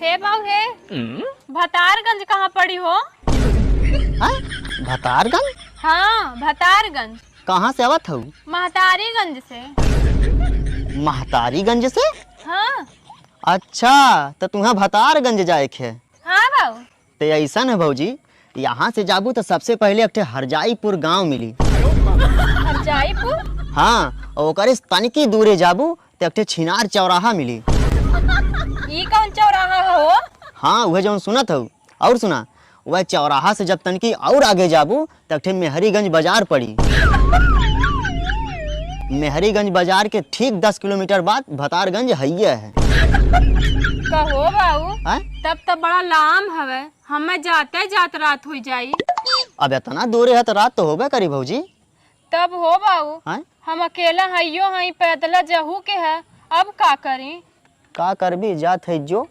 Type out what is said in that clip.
हे बाऊ हे भतारगंज कहाँ पड़ी हो? भतारगंज? हाँ भतारगंज। कहाँ से आवत हूँ? महतारीगंज से। महतारीगंज से? हाँ। अच्छा तो तुम्हें भतारगंज जाए के? हाँ बाऊ। तो ऐसा है भौजी, यहाँ से जाबू तो सबसे पहले एक हरजाईपुर गांव मिली। हरजाईपुर? हाँ, और ओकरे तनिकी दूरे जाबू तो एक छिनार चौराहा मिली। ई कौन चौराहा हो? हाँ वह जो सुनत हो। और सुना, वह चौराहा से जब तनिकी और आगे जाबू तो एक मेहरीगंज बाजार पड़ी। मेहरीगंज बाजार के ठीक 10 किलोमीटर बाद भतारगंज हैये है। कहो बाऊ, तब तो बड़ा लाम हवे, हमें जाते जात रात हो जाई। अब इतना दूरे है तो रात तो होबे करी भौजी। तब हो बाऊ, हम अकेला हइयो हई, पैदल जहू के है, अब का करी? का करबी, जात है जो।